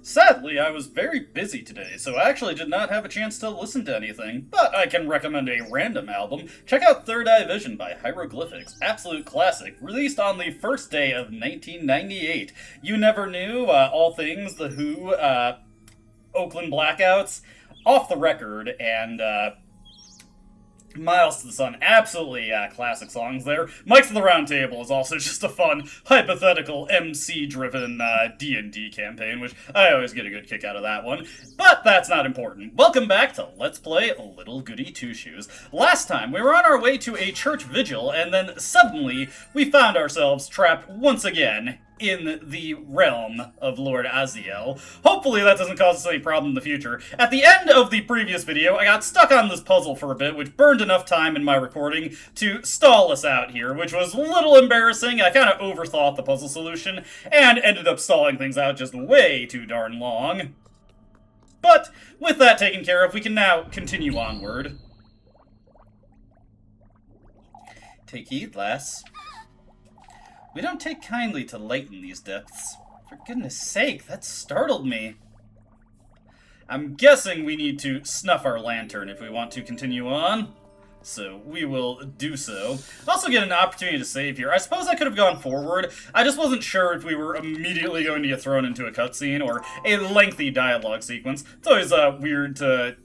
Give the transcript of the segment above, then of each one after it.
Sadly, I was very busy today, so I actually did not have a chance to listen to anything, but I can recommend a random album. Check out Third Eye Vision by Hieroglyphics, absolute classic, released on the first day of 1998. You never knew, all things, The Who, Oakland Blackouts, Off the Record, and, Miles to the Sun, absolutely classic songs there. Mike's on the Round Table is also just a fun, hypothetical, MC-driven D&D campaign, which I always get a good kick out of that one. But that's not important. Welcome back to Let's Play Little Goody Two Shoes. Last time, we were on our way to a church vigil, and then suddenly, we found ourselves trapped once again in the realm of Lord Aziel. Hopefully that doesn't cause us any problem in the future. At the end of the previous video, I got stuck on this puzzle for a bit, which burned enough time in my recording to stall us out here, which was a little embarrassing. I kind of overthought the puzzle solution, and ended up stalling things out just way too darn long. But, with that taken care of, we can now continue onward. Take heed, lass. We don't take kindly to light in these depths. For goodness sake, that startled me. I'm guessing we need to snuff our lantern if we want to continue on. So, we will do so. Also get an opportunity to save here. I suppose I could have gone forward. I just wasn't sure if we were immediately going to get thrown into a cutscene or a lengthy dialogue sequence. It's always weird to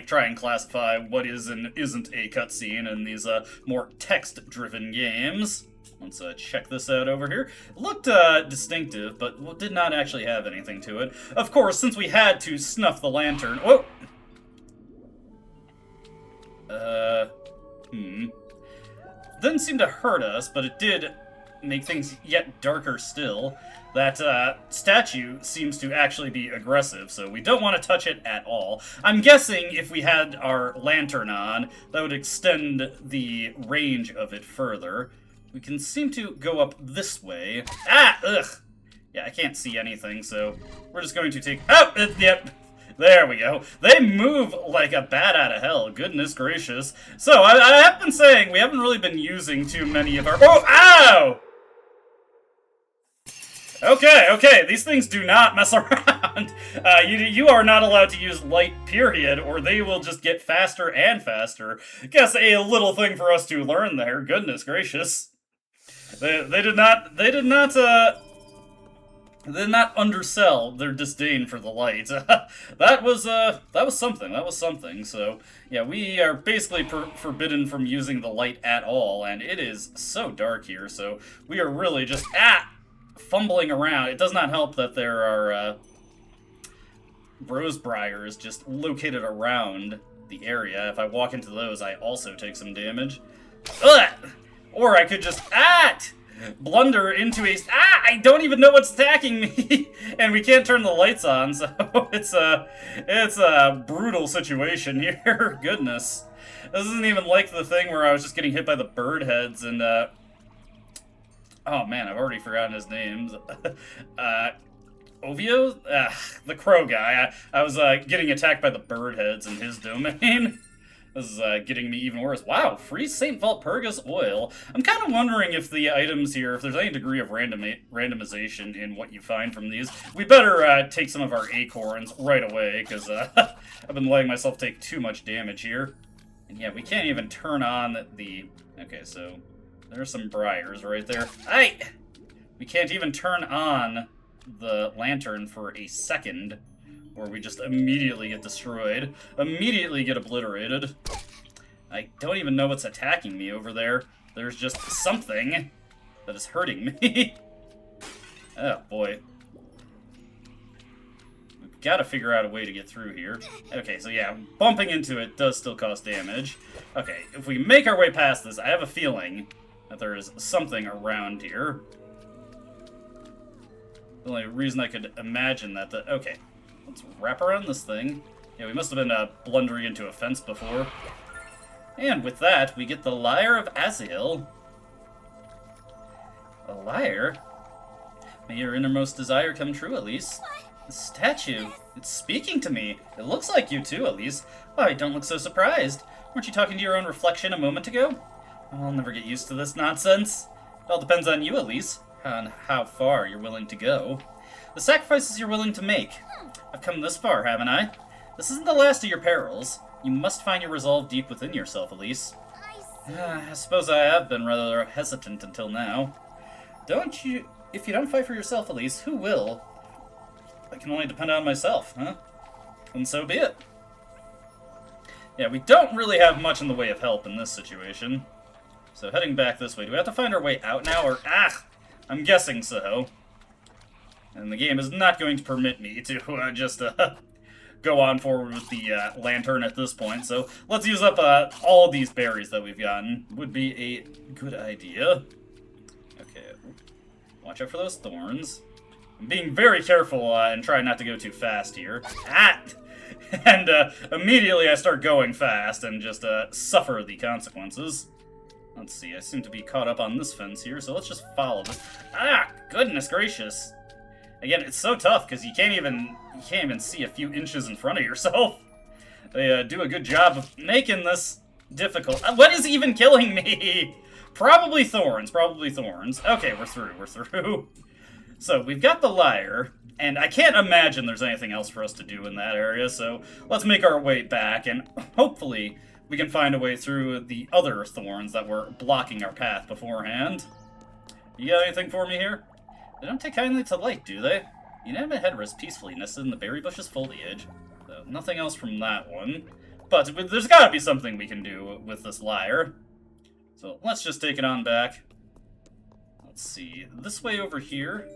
try and classify what is and isn't a cutscene in these more text-driven games. Let's check this out over here. Looked distinctive, but did not actually have anything to it. Of course, since we had to snuff the lantern... Whoa! Didn't seem to hurt us, but it did make things yet darker still. That statue seems to actually be aggressive, so we don't want to touch it at all. I'm guessing if we had our lantern on, that would extend the range of it further. We can seem to go up this way. Ah! Ugh! Yeah, I can't see anything, so we're just going to take... Oh! Yep! There we go. They move like a bat out of hell. Goodness gracious. So, I have been saying, we haven't really been using too many of our... Oh! Ow! Okay, these things do not mess around. You are not allowed to use light, period, or they will just get faster and faster. Guess a little thing for us to learn there. Goodness gracious. They did not undersell their disdain for the light. That was something. So, yeah, we are basically forbidden from using the light at all, and it is so dark here, so we are really just, fumbling around. It does not help that there are, rose briars just located around the area. If I walk into those, I also take some damage. Ugh! Or I could just, blunder into a, I don't even know what's attacking me! And we can't turn the lights on, so it's a brutal situation here. Goodness. This isn't even like the thing where I was just getting hit by the bird heads and, oh man, I've already forgotten his name. Ovio? The crow guy. I was, getting attacked by the bird heads in his domain. This is getting me even worse. Wow, free St. Valpurgis oil. I'm kind of wondering if the items here, if there's any degree of randomization in what you find from these. We better take some of our acorns right away, because I've been letting myself take too much damage here. And yeah, we can't even turn on the... Okay, so there's some briars right there. We can't even turn on the lantern for a second, or we just immediately get destroyed, immediately get obliterated. I don't even know what's attacking me over there. There's just something that is hurting me. Oh, boy. We've got to figure out a way to get through here. Okay, so yeah, bumping into it does still cause damage. Okay, if we make our way past this, I have a feeling that there is something around here. The only reason I could imagine that okay. Let's wrap around this thing. Yeah, we must have been blundering into a fence before. And with that, we get the Lyre of Aziel. A lyre? May your innermost desire come true, Elise. The statue, it's speaking to me. It looks like you too, Elise. Why, don't look so surprised. Weren't you talking to your own reflection a moment ago? I'll never get used to this nonsense. It all depends on you, Elise, on how far you're willing to go. The sacrifices you're willing to make. I've come this far, haven't I? This isn't the last of your perils. You must find your resolve deep within yourself, Elise. I suppose I have been rather hesitant until now. If you don't fight for yourself, Elise, who will? I can only depend on myself, huh? And so be it. Yeah, we don't really have much in the way of help in this situation. So heading back this way. Do we have to find our way out now, or... I'm guessing so. And the game is not going to permit me to just go on forward with the lantern at this point. So let's use up all of these berries that we've gotten. Would be a good idea. Okay, watch out for those thorns. I'm being very careful and trying not to go too fast here. And immediately I start going fast and just suffer the consequences. Let's see, I seem to be caught up on this fence here, so let's just follow this. Goodness gracious. Again, it's so tough because you can't even see a few inches in front of yourself. They do a good job of making this difficult. What is even killing me? Probably thorns, probably thorns. Okay, we're through. So we've got the Lyre, and I can't imagine there's anything else for us to do in that area, so let's make our way back, and hopefully we can find a way through the other thorns that were blocking our path beforehand. You got anything for me here? They don't take kindly to light, do they? The inanimate head rests peacefully nested in the berry bush's foliage. So nothing else from that one. But there's gotta be something we can do with this Lyre. So let's just take it on back. Let's see. This way over here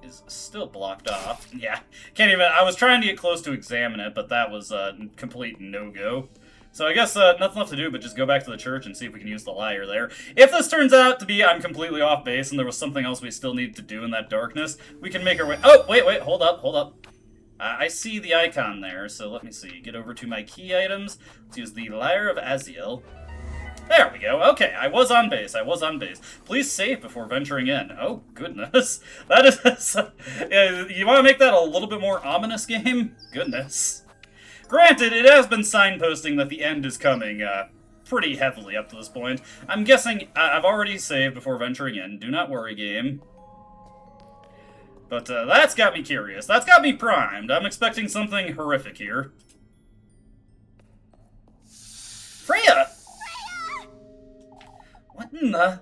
is still blocked off. Yeah, can't even... I was trying to get close to examine it, but that was a complete no-go. So I guess nothing left to do but just go back to the church and see if we can use the Lyre there. If this turns out to be I'm completely off base and there was something else we still need to do in that darkness, we can make our way... Oh, wait, hold up. I see the icon there, so let me see. Get over to my key items. Let's use the Lyre of Aziel. There we go. Okay, I was on base. Please save before venturing in. Oh, goodness. That is... you want to make that a little bit more ominous, game? Goodness. Granted, it has been signposting that the end is coming pretty heavily up to this point. I'm guessing I've already saved before venturing in. Do not worry, game. But that's got me curious. That's got me primed. I'm expecting something horrific here. Freya! What in the...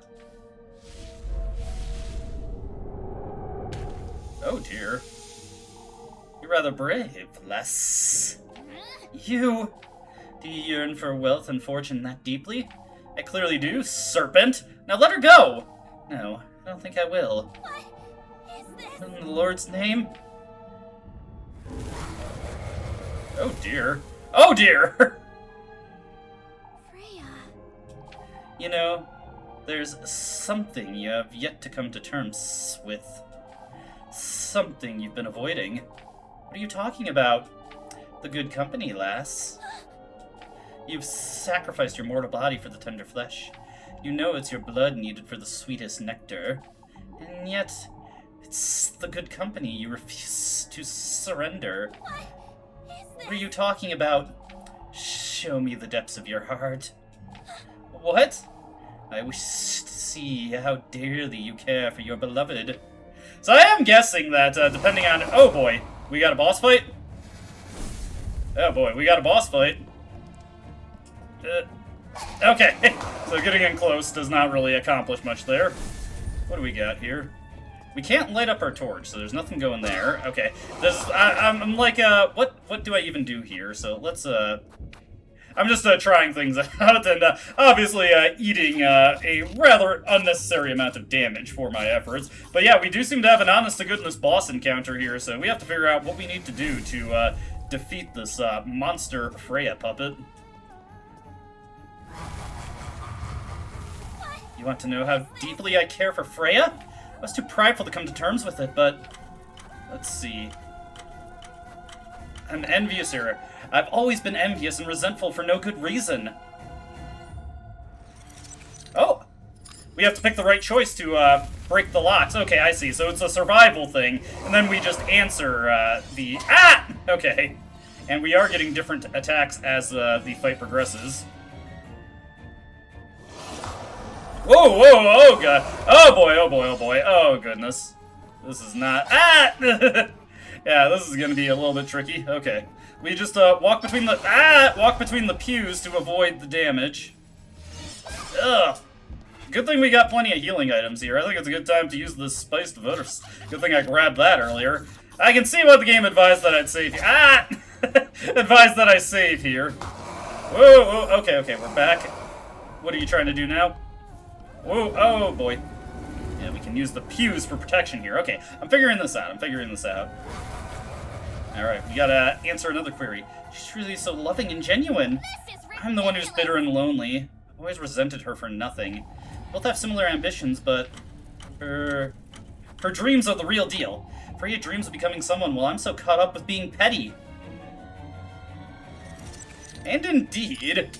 Oh, dear. You're rather brave, lass. You... Do you yearn for wealth and fortune that deeply? I clearly do, serpent! Now let her go! No, I don't think I will. What is this? In the Lord's name? Oh dear. Oh dear! Freya... You know, there's something you have yet to come to terms with. Something you've been avoiding. What are you talking about? The good company, lass. You've sacrificed your mortal body for the tender flesh. You know it's your blood needed for the sweetest nectar. And yet, it's the good company you refuse to surrender. What is this? What are you talking about? Show me the depths of your heart. What? I wish to see how dearly you care for your beloved. So I am guessing that, depending on... Oh boy, we got a boss fight? Oh boy, we got a boss fight. Okay, so getting in close does not really accomplish much there. What do we got here? We can't light up our torch, so there's nothing going there. Okay, I'm like, what do I even do here? So let's, I'm just trying things out, and obviously eating a rather unnecessary amount of damage for my efforts. But yeah, we do seem to have an honest-to-goodness boss encounter here, so we have to figure out what we need to do to defeat this monster Freya puppet. You want to know how deeply I care for Freya? I was too prideful to come to terms with it, but... Let's see... I'm envious here. I've always been envious and resentful for no good reason. Oh! We have to pick the right choice to break the locks. Okay, I see. So it's a survival thing, and then we just answer the... Ah! Okay. And we are getting different attacks as the fight progresses. Whoa, oh god. Oh boy, oh boy, oh boy. Oh goodness. This is not... Ah! Yeah, this is gonna be a little bit tricky. Okay. We just, walk between the... Ah! Walk between the pews to avoid the damage. Ugh. Good thing we got plenty of healing items here. I think it's a good time to use this spiced voters. Good thing I grabbed that earlier. I can see what the game advised that I'd save here. Ah! Advised that I save here. Whoa, whoa, okay, okay, we're back. What are you trying to do now? Whoa, oh boy. Yeah, we can use the pews for protection here. Okay, I'm figuring this out. Alright, we gotta answer another query. She's really so loving and genuine. I'm the one who's bitter and lonely. I've always resented her for nothing. Both have similar ambitions, but her dreams are the real deal. Freya dreams of becoming someone while I'm so caught up with being petty. And indeed,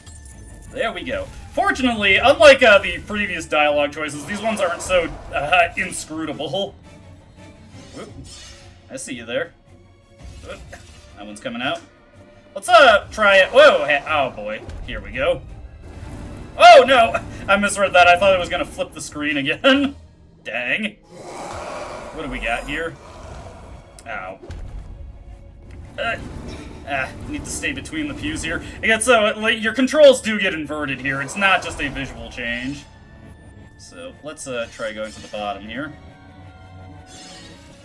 there we go. Fortunately, unlike the previous dialogue choices, these ones aren't so inscrutable. Whoop. I see you there. Whoop. That one's coming out. Let's try it. Whoa! Oh boy, here we go. Oh no! I misread that. I thought it was gonna flip the screen again. Dang. What do we got here? Ow. Need to stay between the pews here. Again, so like, your controls do get inverted here. It's not just a visual change. So let's try going to the bottom here.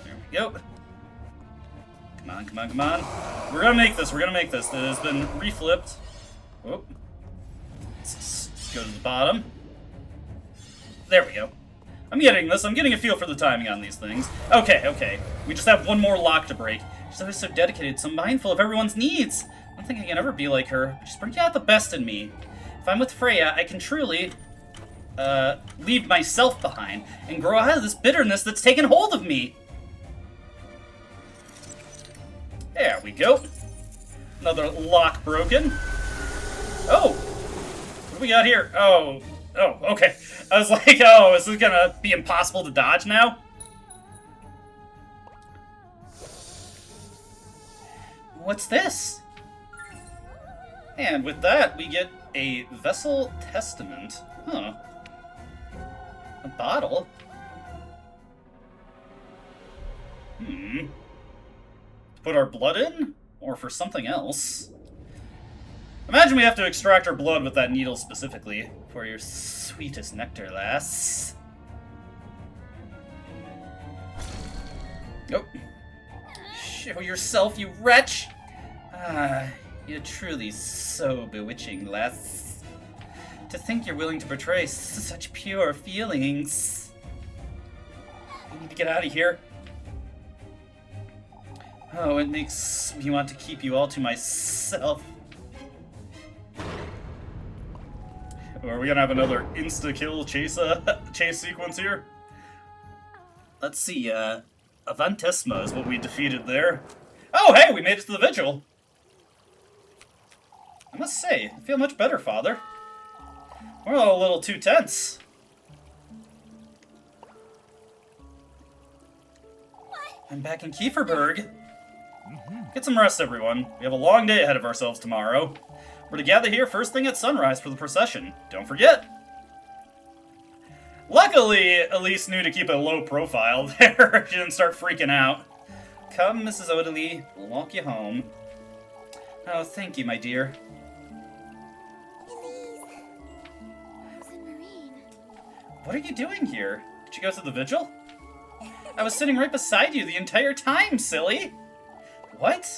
There we go. Come on, come on, come on. We're gonna make this. We're gonna make this. It has been reflipped. Whoop. Let's go to the bottom. There we go. I'm getting this. I'm getting a feel for the timing on these things. Okay, okay. We just have one more lock to break. She's always so dedicated, so mindful of everyone's needs. I don't think I can ever be like her. She's bringing out the best in me. If I'm with Freya, I can truly, leave myself behind and grow out of this bitterness that's taken hold of me. There we go. Another lock broken. Oh! What do we got here? Oh, okay. I was like, oh, is this gonna be impossible to dodge now? What's this? And with that, we get a Vessel Testament. Huh. A bottle? To put our blood in? Or for something else? Imagine we have to extract our blood with that needle specifically. For your sweetest nectar, lass. Nope. Show yourself, you wretch! Ah, you're truly so bewitching, lass. To think you're willing to betray such pure feelings. I need to get out of here. Oh, it makes me want to keep you all to myself. Are we gonna have another insta-kill chase sequence here? Let's see, Avantesma is what we defeated there. Oh, hey, we made it to the vigil! I must say, I feel much better, Father. We're all a little too tense. I'm back in Kieferberg. Get some rest, everyone. We have a long day ahead of ourselves tomorrow. We're to gather here first thing at sunrise for the procession. Don't forget. Luckily, Elise knew to keep a low profile there. She didn't start freaking out. Come, Mrs. Odalie. We'll walk you home. Oh, thank you, my dear. What are you doing here? Did you go to the vigil? I was sitting right beside you the entire time, silly. What?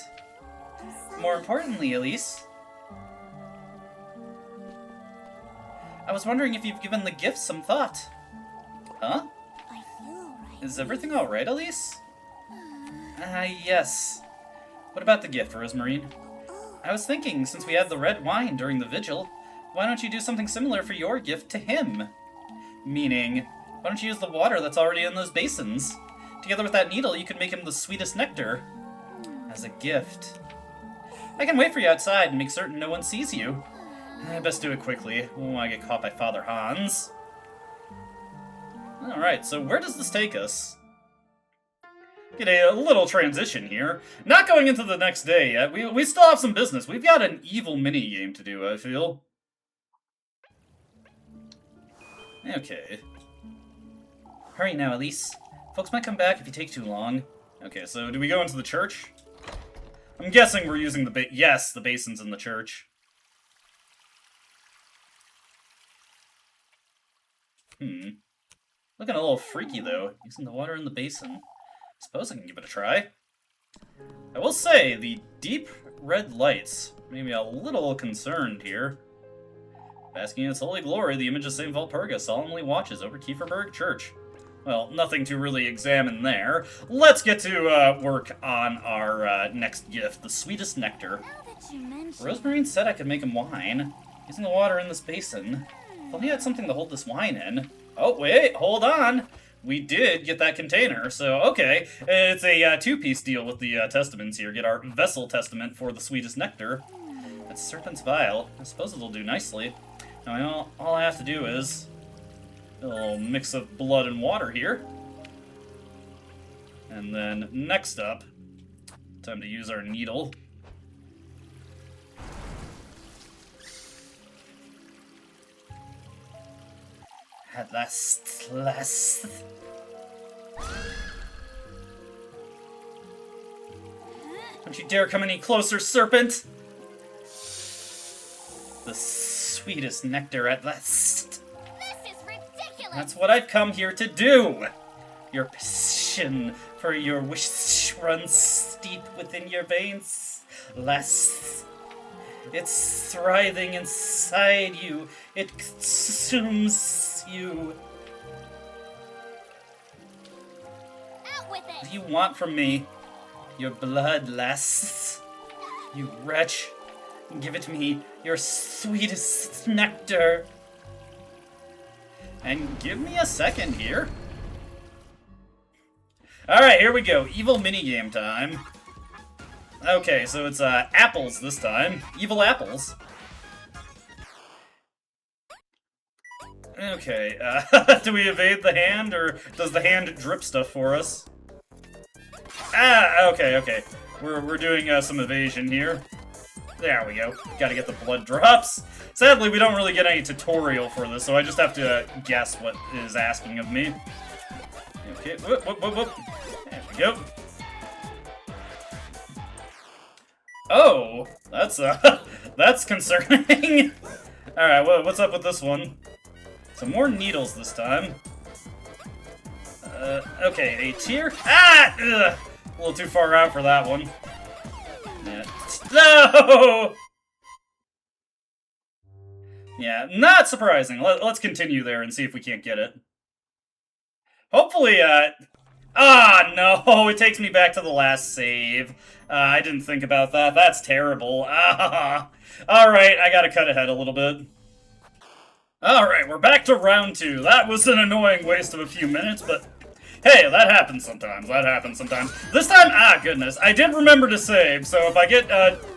More importantly, Elise, I was wondering if you've given the gift some thought. Huh? Is everything alright, Elise? Yes. What about the gift, Rosemarine? I was thinking, since we had the red wine during the vigil, why don't you do something similar for your gift to him? Meaning, why don't you use the water that's already in those basins? Together with that needle, you could make him the sweetest nectar. As a gift. I can wait for you outside and make certain no one sees you. I best do it quickly. I don't want to get caught by Father Hans. Alright, so where does this take us? Get a little transition here. Not going into the next day yet. We still have some business. We've got an evil mini-game to do, I feel. Okay. Hurry now, Elise. Folks might come back if you take too long. Okay, so do we go into the church? I'm guessing we're using the yes, the basin's in the church. Looking a little freaky, though, using the water in the basin. Suppose I can give it a try. I will say, the deep red lights made me a little concerned here. Basking in its holy glory, the image of St. Walpurga solemnly watches over Kieferberg Church. Well, nothing to really examine there. Let's get to work on our next gift, the sweetest nectar. Rosemarine said I could make him wine, using the water in this basin. If only I had something to hold this wine in. Oh, wait, hold on. We did get that container, so okay. It's a two-piece deal with the testaments here. Get our vessel testament for the sweetest nectar. That's Serpent's Vial. I suppose it'll do nicely. Now, all I have to do is a little mix of blood and water here. And then next up, time to use our needle. At last. Don't you dare come any closer, serpent! The sweetest nectar at last. This is ridiculous! That's what I've come here to do! Your passion for your wish runs steep within your veins. Last. It's thriving inside you. It consumes you. Out with it! What do you want from me? Your blood, lass. You wretch. Give it me, your sweetest nectar. And give me a second here. Alright, here we go. Evil minigame time. Okay, so it's apples this time. Evil apples. Okay, do we evade the hand, or does the hand drip stuff for us? Ah, okay. We're doing some evasion here. There we go. Gotta get the blood drops. Sadly, we don't really get any tutorial for this, so I just have to guess what it is asking of me. Okay, whoop. There we go. Oh, that's concerning. Alright, what's up with this one? Some more needles this time. Okay, a tear. Ah! Ugh. A little too far out for that one. Yeah. No! Yeah, not surprising. Let's continue there and see if we can't get it. Hopefully, ah, no! It takes me back to the last save. I didn't think about that. That's terrible. Ah! Alright, I gotta cut ahead a little bit. Alright, we're back to round 2. That was an annoying waste of a few minutes, but hey, that happens sometimes. This time, ah, goodness, I did remember to save, so if I get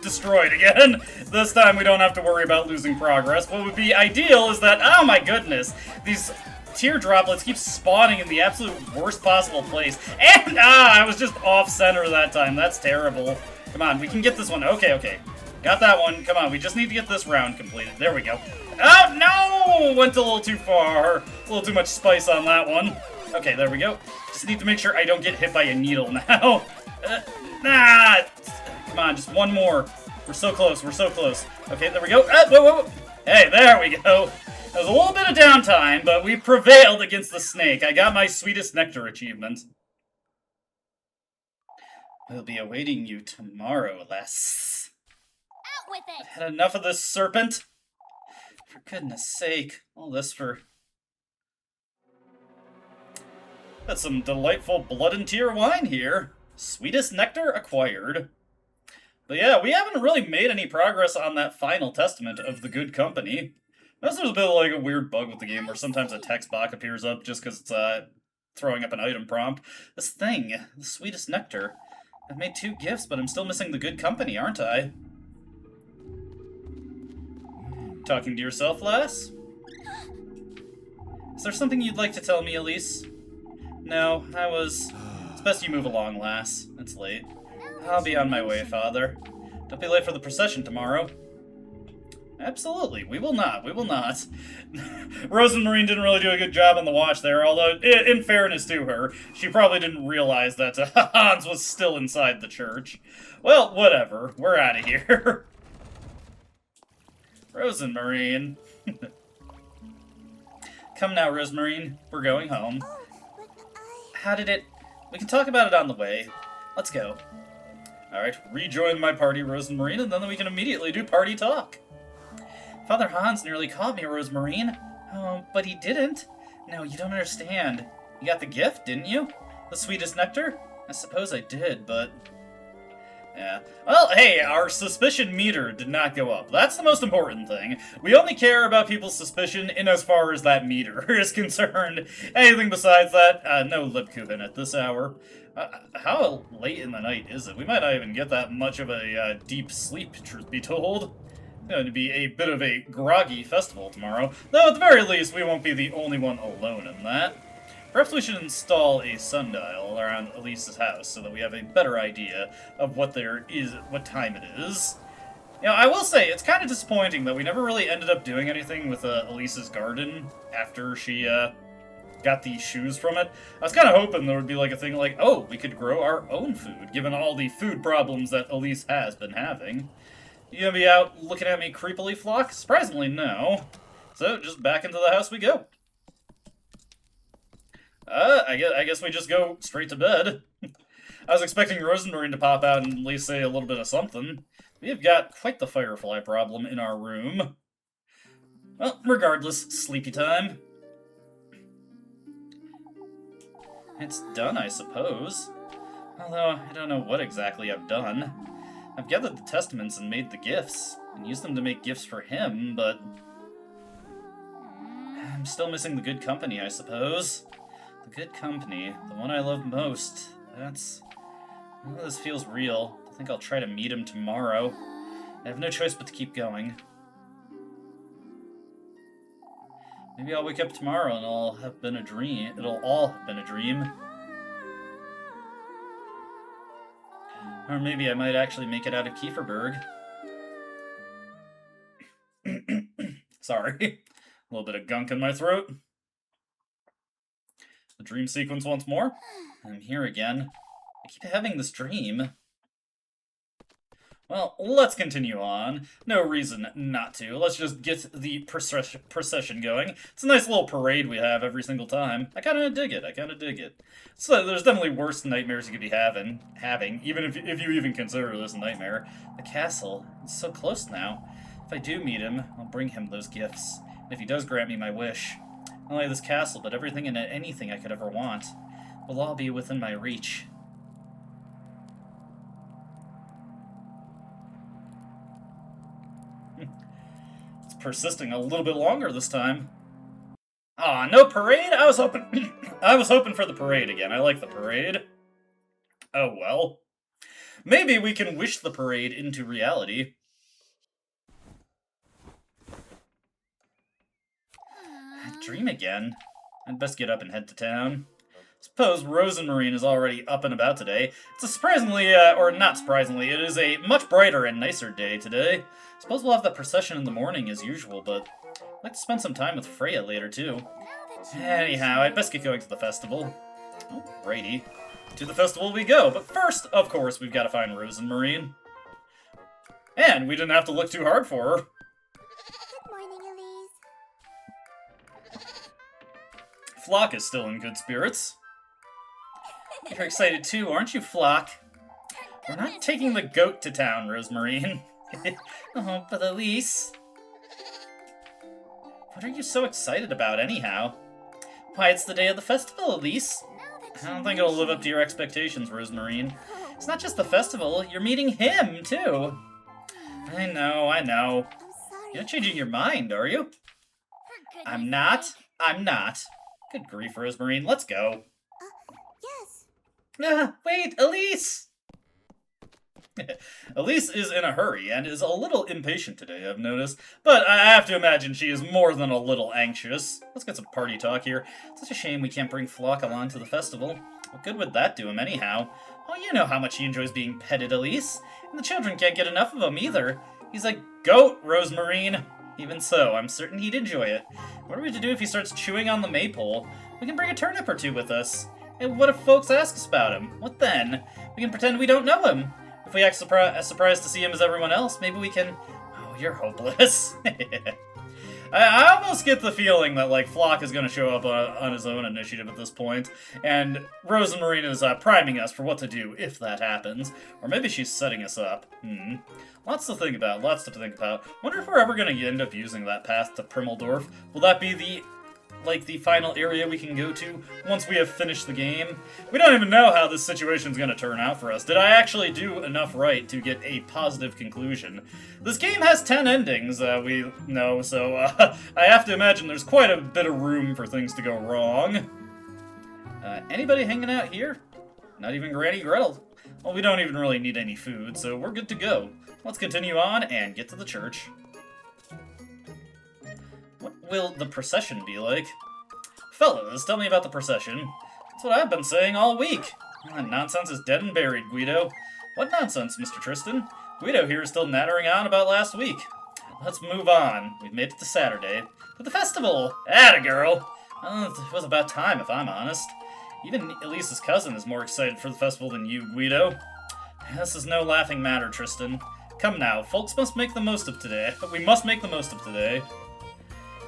destroyed again, this time we don't have to worry about losing progress. What would be ideal is that, oh my goodness, these tear droplets keep spawning in the absolute worst possible place. And, I was just off-center that time. That's terrible. Come on, we can get this one. Okay. Got that one. Come on, we just need to get this round completed. There we go. Oh, no! Went a little too far. A little too much spice on that one. Okay, there we go. Just need to make sure I don't get hit by a needle now. Come on, just one more. We're so close. Okay, there we go. Whoa. Hey, there we go. There was a little bit of downtime, but we prevailed against the snake. I got my sweetest nectar achievement. We'll be awaiting you tomorrow, lass. Out with it! I've had enough of this, serpent. For goodness sake, all this for... That's some delightful blood and tear wine here. Sweetest nectar acquired. But yeah, we haven't really made any progress on that final testament of the good company. There's a bit of like a weird bug with the game where sometimes a text box appears up just because it's throwing up an item prompt. This thing, the sweetest nectar. I've made 2 gifts, but I'm still missing the good company, aren't I? Talking to yourself, lass? Is there something you'd like to tell me, Elise? No, It's best you move along, lass. It's late. I'll be on my way, father. Don't be late for the procession tomorrow. Absolutely, we will not. We will not. Rose and Marine didn't really do a good job on the watch there, although, in fairness to her, she probably didn't realize that Hans was still inside the church. Well, whatever. We're out of here. Rose and Marine. Come now, Rosemarine. We're going home. Oh, but How did it... We can talk about it on the way. Let's go. Alright, rejoin my party, Rose and Marine, and then we can immediately do party talk. Father Hans nearly caught me, Rosemarine. Oh, but he didn't. No, you don't understand. You got the gift, didn't you? The sweetest nectar? I suppose I did, but... Yeah. Well, hey, our suspicion meter did not go up. That's the most important thing. We only care about people's suspicion in as far as that meter is concerned. Anything besides that, no Libkuchen at this hour. How late in the night is it? We might not even get that much of a deep sleep, truth be told. It's going to be a bit of a groggy festival tomorrow, though at the very least we won't be the only one alone in that. Perhaps we should install a sundial around Elise's house so that we have a better idea of what time it is. You know, I will say, it's kind of disappointing that we never really ended up doing anything with Elise's garden after she got the shoes from it. I was kind of hoping there would be like a thing like, oh, we could grow our own food, given all the food problems that Elise has been having. You gonna be out looking at me creepily, Flock? Surprisingly, no. So, just back into the house we go. I guess we just go straight to bed. I was expecting Rosemarine to pop out and at least say a little bit of something. We've got quite the firefly problem in our room. Well, regardless, sleepy time. It's done, I suppose. Although, I don't know what exactly I've done. I've gathered the testaments and made the gifts, and used them to make gifts for him, but... I'm still missing the good company, I suppose. The good company, the one I love most. That's... Well, this feels real. I think I'll try to meet him tomorrow. I have no choice but to keep going. Maybe I'll wake up tomorrow and it'll all have been a dream. Or maybe I might actually make it out of Kieferberg. Sorry. A little bit of gunk in my throat. The dream sequence once more. I'm here again. I keep having this dream. Well, let's continue on. No reason not to. Let's just get the procession going. It's a nice little parade we have every single time. I kind of dig it. So there's definitely worse nightmares you could be having, even if you even consider this a nightmare. The castle. It's so close now. If I do meet him, I'll bring him those gifts. And if he does grant me my wish, not only this castle, but everything and anything I could ever want, will all be within my reach. It's persisting a little bit longer this time. Ah, no parade? I was hoping for the parade again. I like the parade. Oh well. Maybe we can wish the parade into reality. Dream again. I'd best get up and head to town. Suppose Rosemarine is already up and about today. It's a surprisingly, or not surprisingly, it is a much brighter and nicer day today. Suppose we'll have the procession in the morning as usual, but I'd like to spend some time with Freya later too. Anyhow, I'd best get going to the festival. Alrighty. To the festival we go, but first, of course, we've got to find Rosemarine. And we didn't have to look too hard for her. Good morning, Elise. Flock is still in good spirits. You're excited too, aren't you, Flock? We're not taking the goat to town, Rosemarine. Oh, but Elise... What are you so excited about, anyhow? Why, it's the day of the festival, Elise. I don't think it'll live up to your expectations, Rosemarine. It's not just the festival, you're meeting him, too. I know. I'm sorry. You're not changing your mind, are you? I'm not. Good grief, Rosemarine, let's go. Yes. Wait, Elise! Elise is in a hurry and is a little impatient today, I've noticed. But I have to imagine she is more than a little anxious. Let's get some party talk here. It's such a shame we can't bring Flock along to the festival. What good would that do him, anyhow? Oh, you know how much he enjoys being petted, Elise. And the children can't get enough of him, either. He's a goat, Rosemarine. Even so, I'm certain he'd enjoy it. What are we to do if he starts chewing on the maypole? We can bring a turnip or two with us. And what if folks ask us about him? What then? We can pretend we don't know him. If we act as surprised to see him as everyone else, maybe we can... Oh, you're hopeless. I almost get the feeling that, like, Flock is going to show up on his own initiative at this point, and Rosemarine is priming us for what to do if that happens. Or maybe she's setting us up. Lots to think about, Wonder if we're ever going to end up using that path to Primmeldorf. Will that be the final area we can go to once we have finished the game? We don't even know how this situation's going to turn out for us. Did I actually do enough right to get a positive conclusion? This game has 10 endings, we know, so I have to imagine there's quite a bit of room for things to go wrong. Anybody hanging out here? Not even Granny Gretel. Well, we don't even really need any food, so we're good to go. Let's continue on and get to the church. What will the procession be like? Fellas, tell me about the procession. That's what I've been saying all week. That nonsense is dead and buried, Guido. What nonsense, Mr. Tristan? Guido here is still nattering on about last week. Let's move on. We've made it to Saturday. To the festival! Atta girl! Well, it was about time, if I'm honest. Even Elise's cousin is more excited for the festival than you, Guido. This is no laughing matter, Tristan. Come now, folks must make the most of today. We must make the most of today.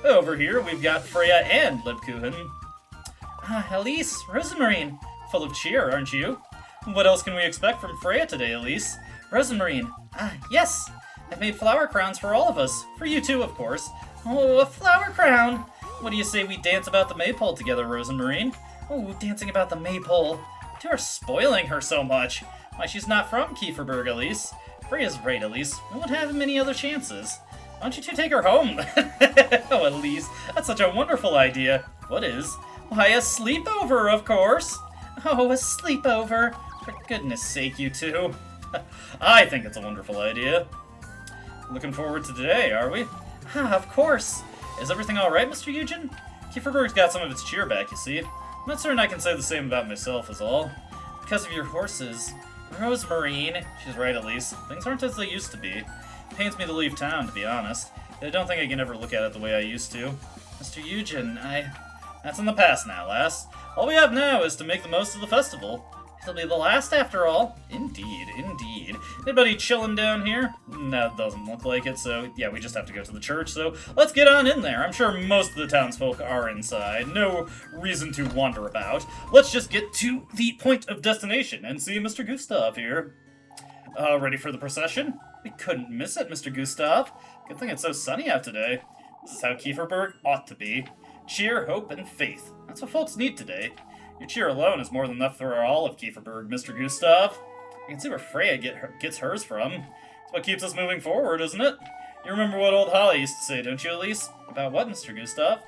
Over here, we've got Freya and Lebkuchen. Elise, Rosemarine. Full of cheer, aren't you? What else can we expect from Freya today, Elise? Rosemarine. Yes. I've made flower crowns for all of us. For you too, of course. Oh, a flower crown. What do you say we dance about the maypole together, Rosemarine? Oh, dancing about the maypole. You are spoiling her so much. Why, she's not from Kieferberg, Elise. Freya's right, Elise. We won't have many other chances. Why don't you two take her home? Oh, Elise, that's such a wonderful idea. What is? Why, a sleepover, of course. Oh, a sleepover. For goodness sake, you two. I think it's a wonderful idea. Looking forward to today, are we? Of course. Is everything all right, Mr. Eugen? Kieferberg's got some of its cheer back, you see. I'm not certain I can say the same about myself, is all. Because of your horses. Rosemarine. She's right, Elise. Things aren't as they used to be. It pains me to leave town, to be honest. I don't think I can ever look at it the way I used to. Mr. Eugen, That's in the past now, lass. All we have now is to make the most of the festival. It'll be the last after all. Indeed, indeed. Anybody chilling down here? No, it doesn't look like it, so yeah, we just have to go to the church, so let's get on in there. I'm sure most of the townsfolk are inside. No reason to wander about. Let's just get to the point of destination and see Mr. Gustav here. Ready for the procession? We couldn't miss it, Mr. Gustav. Good thing it's so sunny out today. This is how Kieferberg ought to be. Cheer, hope, and faith. That's what folks need today. Your cheer alone is more than enough for all of Kieferberg, Mr. Gustav. You can see where Freya gets hers from. It's what keeps us moving forward, isn't it? You remember what old Holly used to say, don't you, Elise? About what, Mr. Gustav?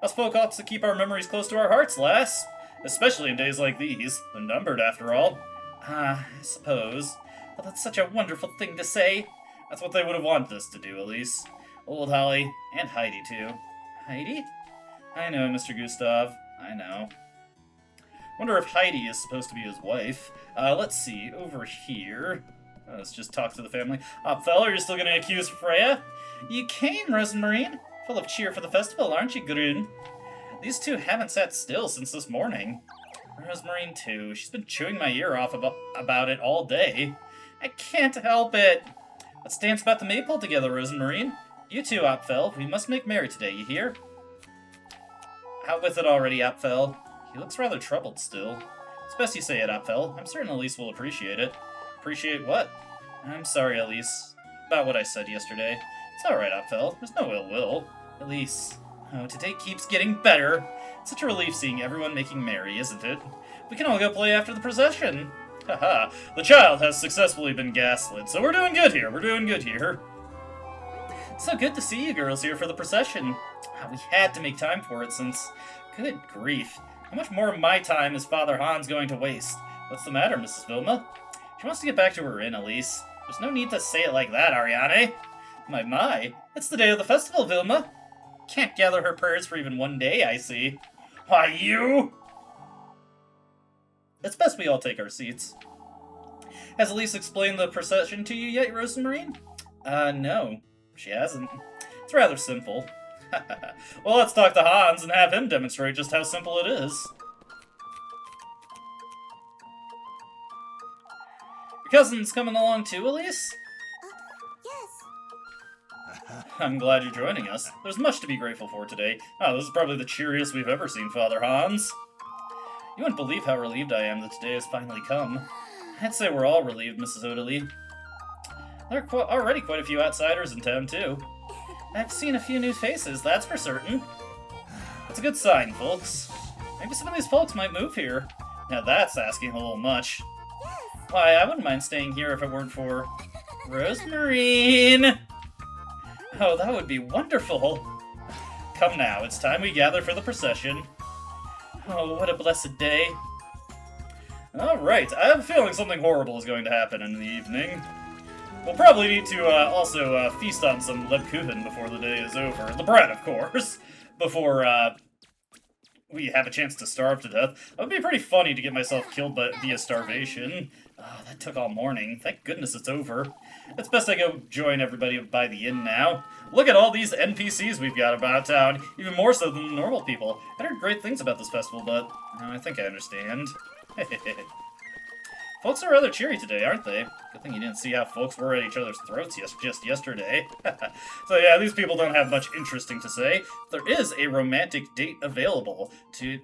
Us folk ought to keep our memories close to our hearts, lass. Especially in days like these. They're numbered, after all. I suppose. But that's such a wonderful thing to say. That's what they would have wanted us to do, Elise. Old Holly, and Heidi, too. Heidi? I know, Mr. Gustav. I know. Wonder if Heidi is supposed to be his wife. Let's see, over here. Let's just talk to the family. Opfel, are you still gonna accuse Freya? You came, Rosemarine. Full of cheer for the festival, aren't you, Grun? These two haven't sat still since this morning. Rosemarine, too. She's been chewing my ear off about it all day. I can't help it. Let's dance about the maypole together, Rosemarine. You too, Opfel. We must make merry today, you hear? Out with it already, Opfel. He looks rather troubled still. It's best you say it, Opfel. I'm certain Elise will appreciate it. Appreciate what? I'm sorry, Elise. About what I said yesterday. It's alright, Opfel. There's no ill will. Elise. Oh, today keeps getting better. It's such a relief seeing everyone making merry, isn't it? We can all go play after the procession. Haha, the child has successfully been gaslit, so we're doing good here. We're doing good here. So good to see you girls here for the procession. We had to make time for it since... Good grief. How much more of my time is Father Hans going to waste? What's the matter, Mrs. Vilma? She wants to get back to her inn, Elise. There's no need to say it like that, Ariane. My, it's the day of the festival, Vilma. Can't gather her prayers for even one day, I see. Why, you? It's best we all take our seats. Has Elise explained the procession to you yet, Rosemarine? No, she hasn't. It's rather simple. Well, let's talk to Hans and have him demonstrate just how simple it is. Your cousin's coming along too, Elise? Yes. I'm glad you're joining us. There's much to be grateful for today. Oh, this is probably the cheeriest we've ever seen Father Hans. You wouldn't believe how relieved I am that today has finally come. I'd say we're all relieved, Mrs. Odeley. There are already quite a few outsiders in town, too. I've seen a few new faces, that's for certain. That's a good sign, folks. Maybe some of these folks might move here. Now that's asking a little much. Why, I wouldn't mind staying here if it weren't for... Rosemarine! Oh, that would be wonderful. Come now, it's time we gather for the procession. Oh, what a blessed day. Alright, I have a feeling something horrible is going to happen in the evening. We'll probably need to also feast on some Lebkuchen before the day is over. The bread, of course. Before we have a chance to starve to death. That would be pretty funny to get myself killed via starvation. Oh, that took all morning. Thank goodness it's over. It's best I go join everybody by the inn now. Look at all these NPCs we've got about town. Even more so than the normal people. I heard great things about this festival, but I think I understand. Folks are rather cheery today, aren't they? Good thing you didn't see how folks were at each other's throats just yesterday. So yeah, these people don't have much interesting to say. There is a romantic date available.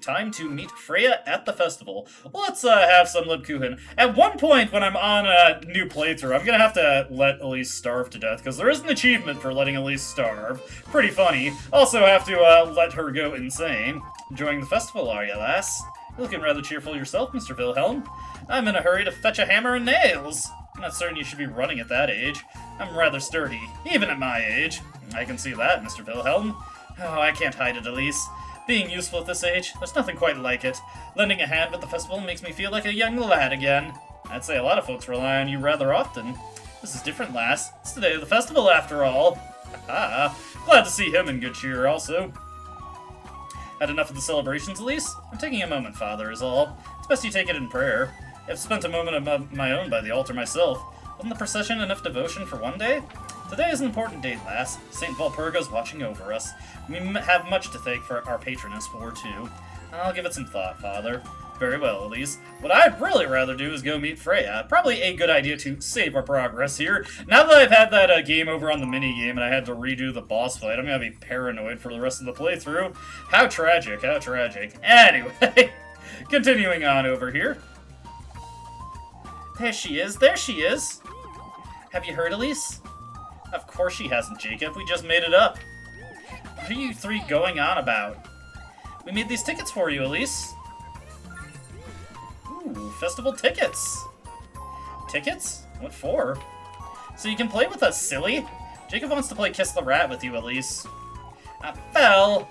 Time to meet Freya at the festival. Let's have some Lebkuchen. At one point when I'm on a new playthrough, I'm gonna have to let Elise starve to death, because there is an achievement for letting Elise starve. Pretty funny. Also have to let her go insane. Enjoying the festival, are you, lass? You're looking rather cheerful yourself, Mr. Wilhelm. I'm in a hurry to fetch a hammer and nails. I'm not certain you should be running at that age. I'm rather sturdy, even at my age. I can see that, Mr. Wilhelm. Oh, I can't hide it, Elise. Being useful at this age, there's nothing quite like it. Lending a hand at the festival makes me feel like a young lad again. I'd say a lot of folks rely on you rather often. This is different, lass. It's the day of the festival, after all. Ah, glad to see him in good cheer, also. Had enough of the celebrations, Elise? I'm taking a moment, Father, is all. It's best you take it in prayer. I've spent a moment of my own by the altar myself. Wasn't the procession enough devotion for one day? Today is an important date, lass. St. Walpurga's watching over us. We have much to thank for our patroness for, too. I'll give it some thought, Father. Very well, Elise. What I'd really rather do is go meet Freya. Probably a good idea to save our progress here. Now that I've had that game over on the minigame and I had to redo the boss fight, I'm gonna be paranoid for the rest of the playthrough. How tragic, how tragic. Anyway, continuing on over here. There she is, there she is. Have you heard, Elise? Of course she hasn't, Jacob. We just made it up. What are you three going on about? We made these tickets for you, Elise. Ooh, festival tickets. Tickets? What for? So you can play with us, silly. Jacob wants to play Kiss the Rat with you, Elise. I fell.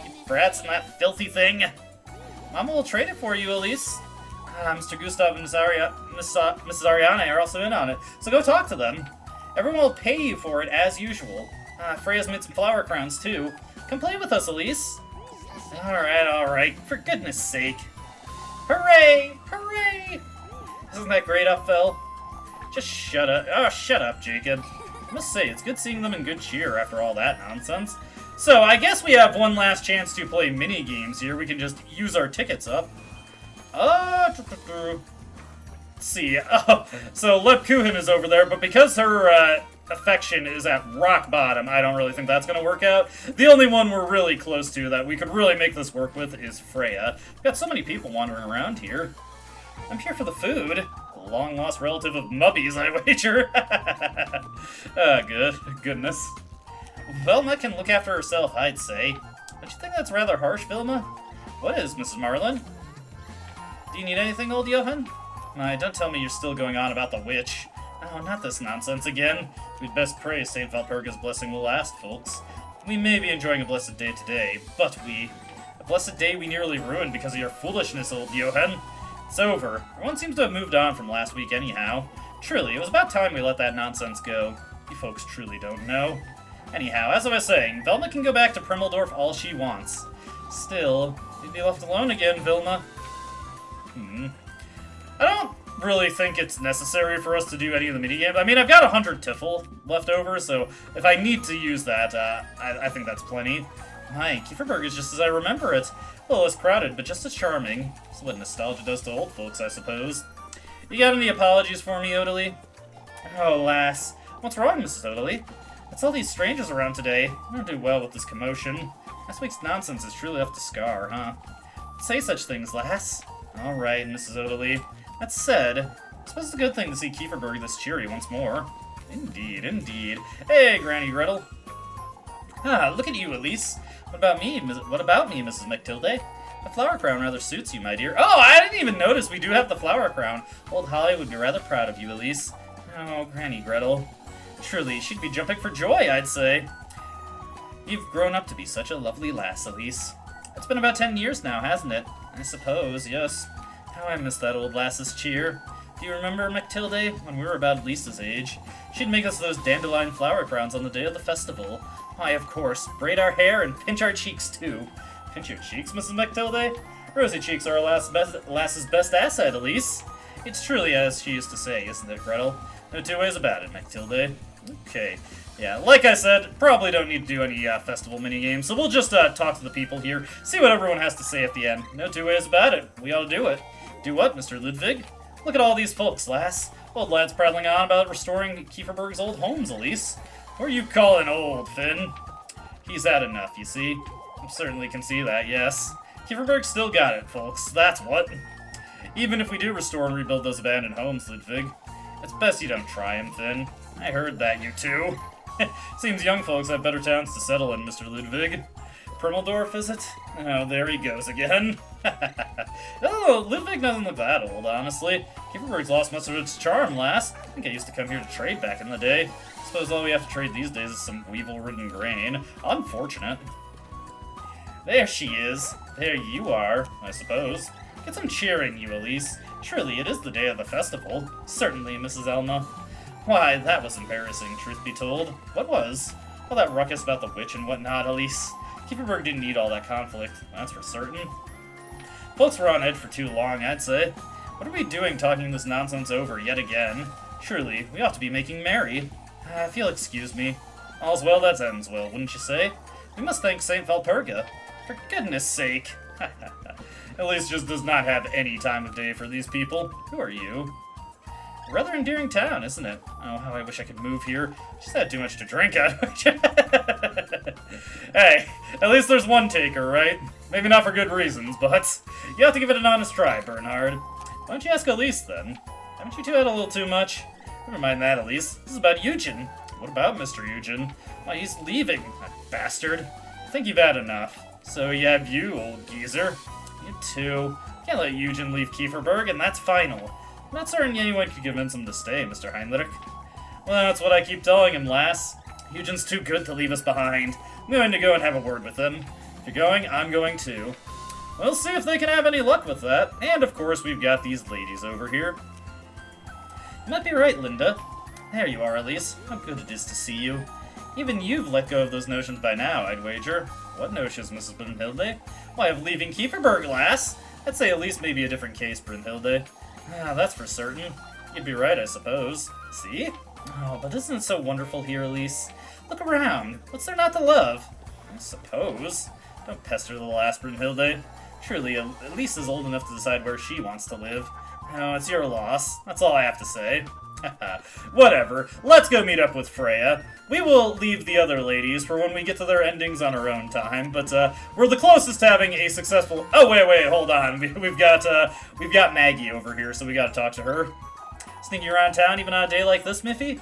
You brats and that filthy thing. Mama will trade it for you, Elise. Mr. Gustav and Mrs. Ariane are also in on it, so go talk to them. Everyone will pay you for it, as usual. Freya's made some flower crowns, too. Come play with us, Elise. Alright, for goodness sake. Hooray! Hooray! Isn't that great, Upfell? Just shut up. Oh, shut up, Jacob. I must say, it's good seeing them in good cheer after all that nonsense. So, I guess we have one last chance to play mini-games here. We can just use our tickets up. Let's see. Oh, so Lebkuchen is over there, but because her affection is at rock bottom, I don't really think that's going to work out. The only one we're really close to that we could really make this work with is Freya. We've got so many people wandering around here. I'm here for the food. A long-lost relative of Mubby's, I wager. Goodness. Velma can look after herself, I'd say. Don't you think that's rather harsh, Vilma? What is, Mrs. Marlin? Do you need anything, old Johann? Don't tell me you're still going on about the witch. Oh, not this nonsense again. We'd best pray St. Walpurga's blessing will last, folks. We may be enjoying a blessed day today, but a blessed day we nearly ruined because of your foolishness, old Johann. It's over. Everyone seems to have moved on from last week anyhow. Truly, it was about time we let that nonsense go. You folks truly don't know. Anyhow, as I was saying, Velma can go back to Primmeldorf all she wants. Still, you'd be left alone again, Vilma. really think it's necessary for us to do any of the minigames. I mean, I've got 100 Tiffle left over, so if I need to use that, I think that's plenty. My, Kieferberg is just as I remember it. A little less crowded, but just as charming. That's what nostalgia does to old folks, I suppose. You got any apologies for me, Odalie? Oh, lass. What's wrong, Mrs. Odalie? It's all these strangers around today. I don't do well with this commotion. Last week's nonsense has truly left a scar, huh? Don't say such things, lass. All right, Mrs. Odalie. That said, I suppose it's a good thing to see Kieferberg this cheery once more. Indeed, indeed. Hey, Granny Gretel. Ah, look at you, Elise. What about me, Mrs. McTilde? The flower crown rather suits you, my dear. Oh, I didn't even notice we do have the flower crown. Old Holly would be rather proud of you, Elise. Oh, Granny Gretel. Truly, she'd be jumping for joy, I'd say. You've grown up to be such a lovely lass, Elise. It's been about 10 years now, hasn't it? I suppose, yes. How I miss that old lass's cheer. Do you remember, McTilde, when we were about Lisa's age? She'd make us those dandelion flower crowns on the day of the festival. Why, of course, braid our hair and pinch our cheeks, too. Pinch your cheeks, Mrs. McTilde? Rosy cheeks are our lass's best asset, Elise. It's truly as she used to say, isn't it, Gretel? No two ways about it, McTilde. Okay. Yeah, like I said, probably don't need to do any festival minigames, so we'll just talk to the people here, see what everyone has to say at the end. No two ways about it. We ought to do it. Do what, Mr. Ludwig? Look at all these folks, lass. Old lads prattling on about restoring Kieferberg's old homes, Elise. What are you calling old, Finn? He's had enough, you see. I certainly can see that, yes. Kieferberg's still got it, folks. That's what. Even if we do restore and rebuild those abandoned homes, Ludwig, it's best you don't try him, Finn. I heard that, you two. Seems young folks have better towns to settle in, Mr. Ludwig. Primmeldorf, is it? Oh, there he goes again. Oh, Ludwig doesn't look that old, honestly. Kieferberg's lost much of its charm, lass. I think I used to come here to trade back in the day. Suppose all we have to trade these days is some weevil-ridden grain. Unfortunate. There she is. There you are, I suppose. Get some cheering, you Elise. Surely it is the day of the festival. Certainly, Mrs. Elma. Why, that was embarrassing, truth be told. What was? All that ruckus about the witch and whatnot, Elise. Kieferberg didn't need all that conflict, that's for certain. Folks were on edge for too long, I'd say. What are we doing talking this nonsense over yet again? Surely, we ought to be making merry. If you'll excuse me. All's well that ends well, wouldn't you say? We must thank St. Valpurga. For goodness sake. Elise just does not have any time of day for these people. Who are you? A rather endearing town, isn't it? Oh, how I wish I could move here. She's had too much to drink out. Hey, at least there's one taker, right? Maybe not for good reasons, but you have to give it an honest try, Bernhard. Why don't you ask Elise, then? Haven't you two had a little too much? Never mind that, Elise. This is about Eugen. What about Mr. Eugen? Why, he's leaving, that bastard. I think you've had enough. So you have you, old geezer. You too. Can't let Eugen leave Kieferberg, and that's final. I'm not certain anyone could convince him to stay, Mr. Heinrich. Well, that's what I keep telling him, lass. Eugen's too good to leave us behind. I'm going to go and have a word with him. If you're going, I'm going too. We'll see if they can have any luck with that. And, of course, we've got these ladies over here. You might be right, Linda. There you are, Elise. How good it is to see you. Even you've let go of those notions by now, I'd wager. What notions, Mrs. Brunhilde? Why, of leaving Kieferberg, lass. I'd say Elise may be a different case, Brunhilde. Ah, that's for certain. You'd be right, I suppose. See? Oh, but isn't it so wonderful here, Elise? Look around. What's there not to love? I suppose. Don't pester the lass, Brunhilde. Surely, Elise is old enough to decide where she wants to live. Oh, it's your loss. That's all I have to say. Whatever. Let's go meet up with Freya. We will leave the other ladies for when we get to their endings on our own time, but we're the closest to having a successful... Oh, wait, hold on. We've got Maggie over here, so we gotta talk to her. Sneaking around town even on a day like this, Miffy?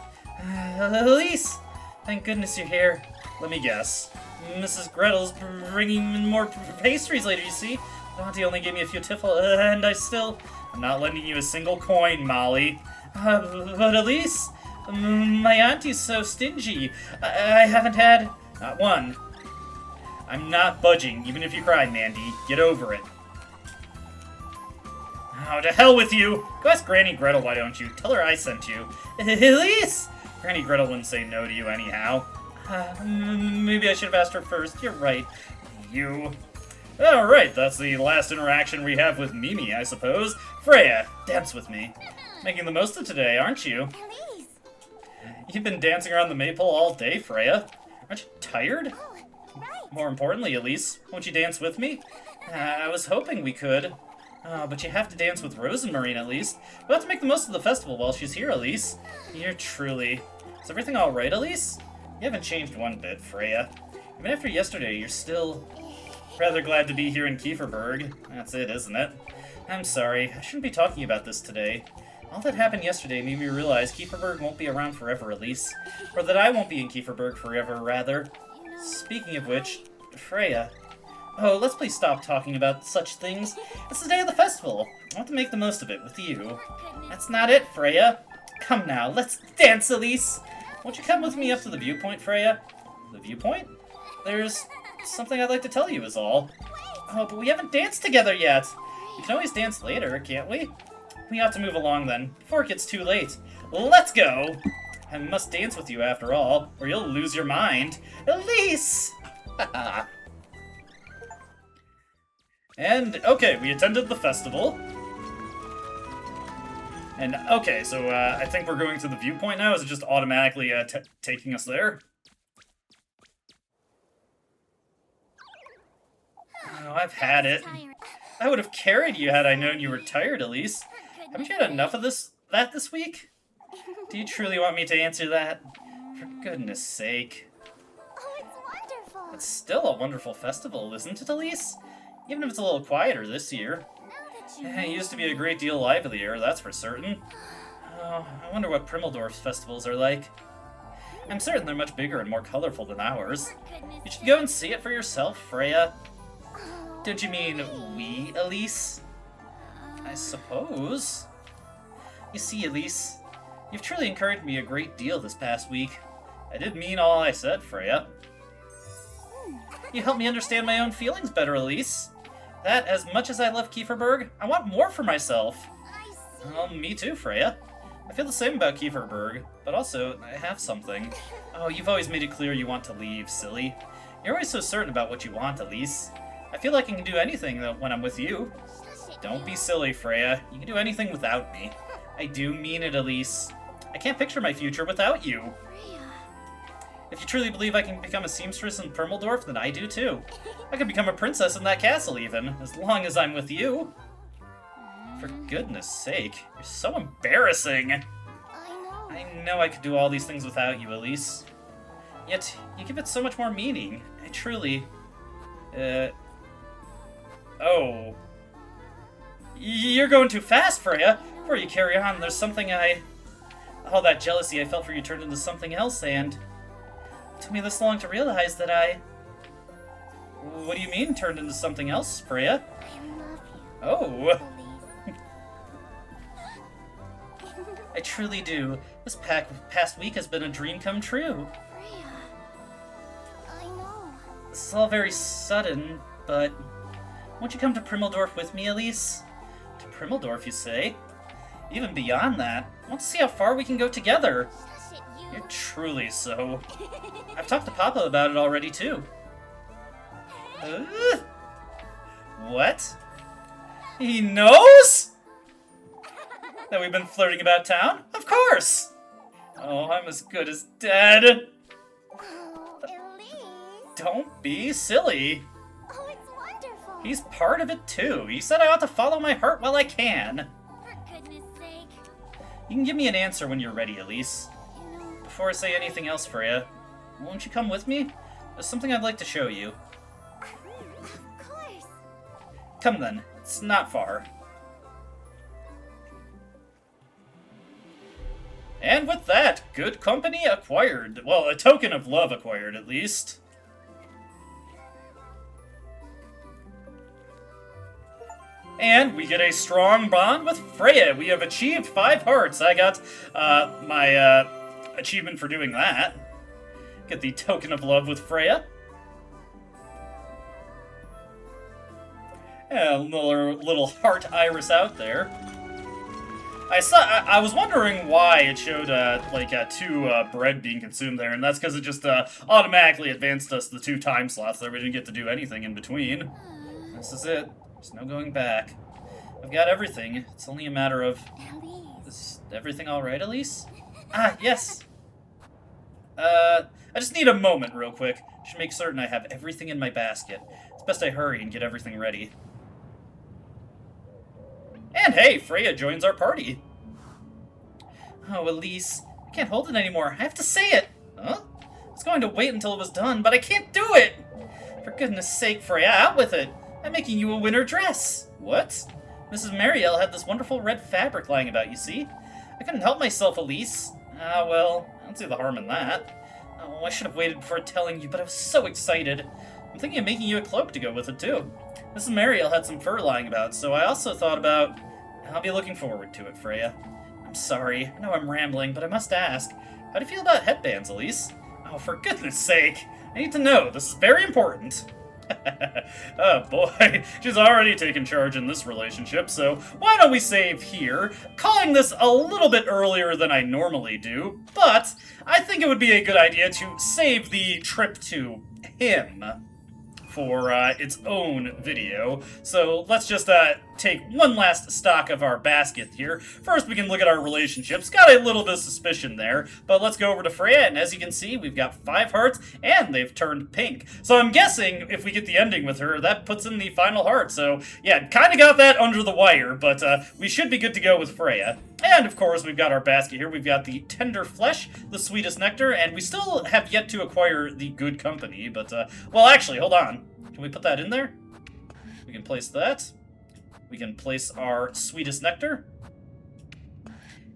Elise! Thank goodness you're here. Let me guess. Mrs. Gretel's bringing in more pastries later, you see? Auntie only gave me a few tiffle, and I'm not lending you a single coin, Molly. But Elise, my auntie's so stingy. I haven't had... Not one. I'm not budging, even if you cry, Mandy. Get over it. Oh, to hell with you! Go ask Granny Gretel, why don't you? Tell her I sent you. Elise! Granny Gretel wouldn't say no to you anyhow. Maybe I should have asked her first. You're right. You. Alright, that's the last interaction we have with Mimi, I suppose. Freya, dance with me. Making the most of today, aren't you? Elise! You've been dancing around the maypole all day, Freya. Aren't you tired? Oh, right. More importantly, Elise, won't you dance with me? I was hoping we could. Oh, but you have to dance with Rosemarine at least. We'll have to make the most of the festival while she's here, Elise. You're truly... Is everything alright, Elise? You haven't changed one bit, Freya. Even after yesterday, you're still... rather glad to be here in Kieferberg. That's it, isn't it? I'm sorry, I shouldn't be talking about this today. All that happened yesterday made me realize Kieferberg won't be around forever, Elise. Or that I won't be in Kieferberg forever, rather. Speaking of which, Freya... Oh, let's please stop talking about such things. It's the day of the festival. I want to make the most of it with you. That's not it, Freya. Come now, let's dance, Elise. Won't you come with me up to the viewpoint, Freya? The viewpoint? There's something I'd like to tell you is all. Oh, but we haven't danced together yet. We can always dance later, can't we? We ought to move along then, before it gets too late. Let's go! I must dance with you after all, or you'll lose your mind. Elise! Haha. And, okay, we attended the festival. And, okay, so, I think we're going to the viewpoint now. Is it just automatically, taking us there? Oh, I've had it. I would have carried you had I known you were tired, Elise. Haven't you had enough of this week? Do you truly want me to answer that? For goodness sake. Oh, it's wonderful. It's still a wonderful festival, isn't it, Elise? Even if it's a little quieter this year. It used to be a great deal livelier, that's for certain. Oh, I wonder what Primmeldorf's festivals are like. I'm certain they're much bigger and more colorful than ours. You should go and see it for yourself, Freya. Don't you mean we, Elise? I suppose. You see, Elise, you've truly encouraged me a great deal this past week. I did mean all I said, Freya. You helped me understand my own feelings better, Elise. That, as much as I love Kieferberg, I want more for myself. I see. Well, me too, Freya. I feel the same about Kieferberg, but also, I have something. Oh, you've always made it clear you want to leave, silly. You're always so certain about what you want, Elise. I feel like I can do anything when I'm with you. Don't be silly, Freya. You can do anything without me. I do mean it, Elise. I can't picture my future without you. Freya. If you truly believe I can become a seamstress in Primmeldorf, then I do too. I could become a princess in that castle even, as long as I'm with you. For goodness sake, you're so embarrassing. I know. I know I could do all these things without you, Elise. Yet, you give it so much more meaning. I truly... Oh. You're going too fast, Freya. Before you carry on, there's something all that jealousy I felt for you turned into something else, and... It took me this long to realize that What do you mean, turned into something else, Freya? I love you. Oh. Elise. I truly do. This past week has been a dream come true. Freya. I know. This is all very sudden, but... Won't you come to Primmeldorf with me, Elise? To Primmeldorf, you say? Even beyond that, I want to see how far we can go together. Shush it, you. You're truly so. I've talked to Papa about it already, too. What? He knows? That we've been flirting about town? Of course! Oh, I'm as good as dead. Oh, Elise. Don't be silly. Oh, it's wonderful. He's part of it, too. He said I ought to follow my heart while I can. For goodness sake. You can give me an answer when you're ready, Elise. You know, Before I say anything else, Freya, won't you come with me? There's something I'd like to show you. of course. Come then. It's not far. And with that, good company acquired. Well, a token of love acquired, at least. And we get a strong bond with Freya. We have achieved 5 hearts. I got my achievement for doing that. Get the token of love with Freya. And another little heart iris out there. I was wondering why it showed two bread being consumed there, and that's because it just automatically advanced us the 2 time slots there. We didn't get to do anything in between. This is it. There's no going back. I've got everything. It's only a matter of... Elise. Is everything alright, Elise? Ah, yes! I just need a moment real quick. Should make certain I have everything in my basket. It's best I hurry and get everything ready. And hey, Freya joins our party! Oh, Elise, I can't hold it anymore. I have to say it! Huh? I was going to wait until it was done, but I can't do it! For goodness sake, Freya, out with it! I'm making you a winter dress! What? Mrs. Marielle had this wonderful red fabric lying about, you see? I couldn't help myself, Elise. Ah, well, I don't see the harm in that. Oh, I should have waited before telling you, but I was so excited. I'm thinking of making you a cloak to go with it, too. Mrs. Marielle had some fur lying about, so I also thought about... I'll be looking forward to it, Freya. I'm sorry. I know I'm rambling, but I must ask. How do you feel about headbands, Elise? Oh, for goodness sake. I need to know. This is very important. Oh boy, she's already taken charge in this relationship, so why don't we save here? Calling this a little bit earlier than I normally do, but I think it would be a good idea to save the trip to him for its own video. So let's just take one last stock of our basket here. First, we can look at our relationships. Got a little bit of suspicion there, but let's go over to Freya, and as you can see, we've got 5 hearts, and they've turned pink. So I'm guessing if we get the ending with her, that puts in the final heart. So yeah, kind of got that under the wire, but we should be good to go with Freya. And of course, we've got our basket here. We've got the tender flesh, the sweetest nectar, and we still have yet to acquire the good company, but well, actually, hold on. Can we put that in there? We can place that. We can place our sweetest nectar.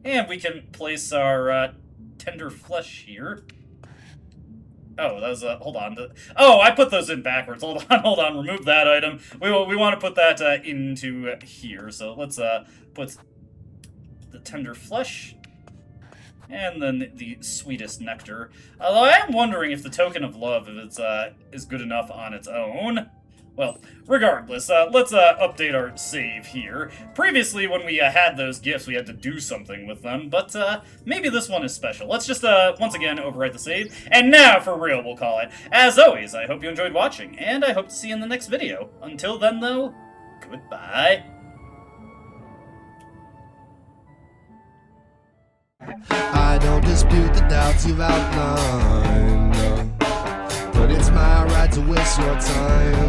And we can place our tender flesh here. Oh, that was hold on. Oh, I put those in backwards. Hold on. Remove that item. We want to put that into here. So let's put the tender flesh. And then the sweetest nectar. Although I am wondering if the token of love, if it's is good enough on its own. Well, regardless, let's update our save here. Previously, when we had those gifts, we had to do something with them, but maybe this one is special. Let's just once again overwrite the save, and now for real, we'll call it. As always, I hope you enjoyed watching, and I hope to see you in the next video. Until then, though, goodbye. I don't dispute the doubts you've outlined, but it's my right to waste your time.